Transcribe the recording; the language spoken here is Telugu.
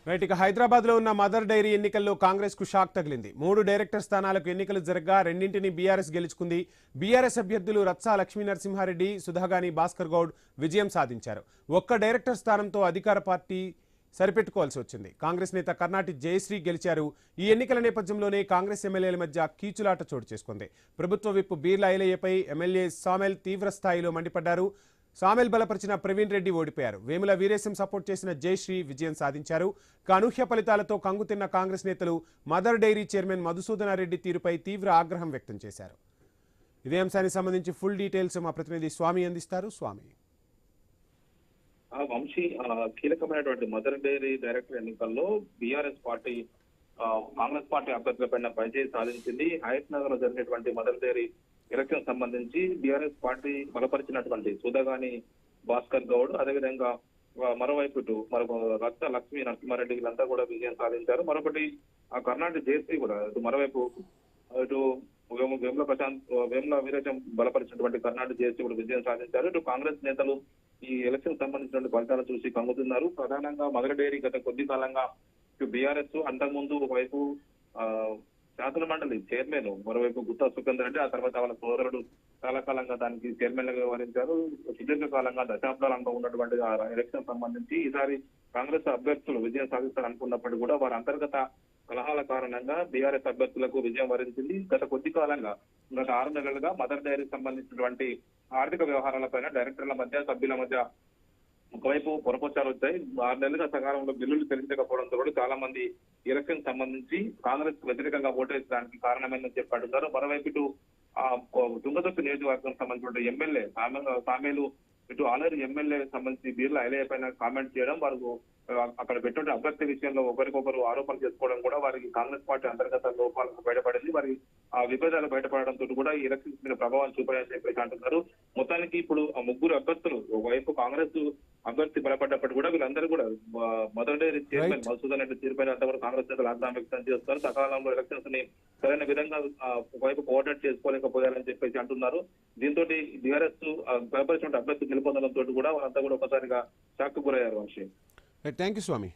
రైట్ ఇక హైదరాబాద్ లో ఉన్న మదర్ డైరీ ఎన్నికల్లో కాంగ్రెస్ కు షాక్ తగిలింది. 3 డైరెక్టర్ స్థానాలకు ఎన్నికలు జరగగా రెండింటిని బీఆర్ఎస్ గెలుచుకుంది. బీఆర్ఎస్ అభ్యర్థులు రత్సా లక్ష్మీనరసింహారెడ్డి, సుధాగాని భాస్కర్ గౌడ్ విజయం సాధించారు. ఒక్క డైరెక్టర్ స్థానంతో అధికార పార్టీ సరిపెట్టుకోవాల్సి వచ్చింది. కాంగ్రెస్ నేత కర్నాటి జయశ్రీ గెలిచారు. ఈ ఎన్నికల నేపథ్యంలోనే కాంగ్రెస్ ఎమ్మెల్యేల మధ్య కీచులాట చోటు చేసుకుంది. ప్రభుత్వ విప్ బీర్లా ఐలయ్యపై ఎమ్మెల్యే సామెల్ తీవ్ర స్థాయిలో మండిపడ్డారు. సామెల్ బలపరిచిన ప్రవీణ్ రెడ్డి ఓడిపోయారు. వేముల వీరేశం సపోర్ట్ చేసిన జయశ్రీ విజయం సాధించారు. అనూహ్య ఫలితాలతో కంగుతిన్న కాంగ్రెస్ నేతలు మదర్ డైరీ చైర్మన్ మధుసూదనారెడ్డి తీరుపై తీవ్ర ఆగ్రహం వ్యక్తం చేశారు. ఇదే అంశానికి సంబంధించి ఫుల్ డీటెయిల్స్ మా ప్రతినిధి స్వామి అందిస్తారు. స్వామి, వంశీ, కీలకమైనటువంటి మదర్ డైరీ డైరెక్టర్ ఎన్నికల్లో బీఆర్ఎస్ పార్టీ కాంగ్రెస్ పార్టీ అభ్యర్థులపైన పైచేయి సాధించింది. హయత్ నగర్ లో జరిగినటువంటి మదర్ డైరీ ఎలక్షన్ సంబంధించి బీఆర్ఎస్ పార్టీ బలపరిచినటువంటి సుధాగాని భాస్కర్ గౌడ్, అదేవిధంగా మరోవైపు రత్సా లక్ష్మీ నరసింహారెడ్డి వీళ్ళంతా కూడా విజయం సాధించారు. మరొకటి కర్ణాటక జేసీ కూడా మరోవైపు ఇటు వేముల వీరేశం బలపరిచినటువంటి కర్ణాటక జేసీ కూడా విజయం సాధించారు. ఇటు కాంగ్రెస్ నేతలు ఈ ఎలక్షన్ సంబంధించిన ఫలితాలు చూసి కంగుతున్నారు. ప్రధానంగా మదర్ డైరీ గత కొద్ది కాలంగా ఇటు బీఆర్ఎస్ అంతకుముందు ఒకవైపు శాసన మండలి చైర్మన్, మరోవైపు గుత్తా సుఖేందర్ రెడ్డి, ఆ తర్వాత వాళ్ళ సోదరుడు చాలా కాలంగా దానికి చైర్మన్ గా వ్యవహరించారు. సుదీర్ఘ కాలంగా దశాబ్దాలంగా ఉన్నటువంటి ఆ ఎలక్షన్ సంబంధించి ఈసారి కాంగ్రెస్ అభ్యర్థులు విజయం సాధిస్తారనుకున్నప్పటికీ కూడా వారి అంతర్గత కలహాల కారణంగా బీఆర్ఎస్ అభ్యర్థులకు విజయం వరించింది. గత కొద్ది కాలంగా గత 6 నెలలుగా మదర్ డైరీకి సంబంధించినటువంటి ఆర్థిక వ్యవహారాలపైన డైరెక్టర్ల మధ్య, సభ్యుల మధ్య ఒకవైపు పొరపచ్చాలు వచ్చాయి. 6 నెలలుగా సకాలంలో బిల్లులు చెల్లించకపోవడంతో కూడా చాలా మంది ఎలక్షన్ సంబంధించి కాంగ్రెస్ వ్యతిరేకంగా ఓటేసడానికి కారణమైందని చెప్పి అంటున్నారు. మరోవైపు ఇటు తుంగతుర్తి నియోజకవర్గం సంబంధించిన ఎమ్మెల్యే సామేలు ఇటు ఆలూరు ఎమ్మెల్యే సంబంధించి బీర్లా ఐలయ్య పైన కామెంట్ చేయడం, వారు అక్కడ పెట్టిన అభ్యర్థి విషయంలో ఒకరికొకరు ఆరోపణలు చేసుకోవడం కూడా వారికి కాంగ్రెస్ పార్టీ అంతర్గత లోపాలకు బయటపడింది. వారి ఆ విభేదాలు బయటపడడంతో కూడా ఈ ఎలక్షన్స్ మీద ప్రభావం చూపాయని చెప్పేసి అంటున్నారు. మొత్తానికి ఇప్పుడు ఆ ముగ్గురు అభ్యర్థులు, ఒకవైపు కాంగ్రెస్ అభ్యర్థి బలపడ్డప్పటికీ కూడా వీళ్ళందరూ కూడా Mother Dairy chairman Madhusudan Reddy తీరుపైన అంతా కూడా కాంగ్రెస్ నేతలు ఆగ్రహం వ్యక్తం చేస్తున్నారు. సకాలంలో ఎలక్షన్స్ ని సరైన విధంగా ఒకవైపు కోఆర్డినేట్ చేసుకోలేకపోయారని చెప్పేసి అంటున్నారు. దీంతో బీఆర్ఎస్ బలపరిచిన అభ్యర్థి గెలుపొందడంతో కూడా వాళ్ళంతా కూడా ఒకసారిగా షాక్ గురయ్యారు. Vamshi, thank you Swamy.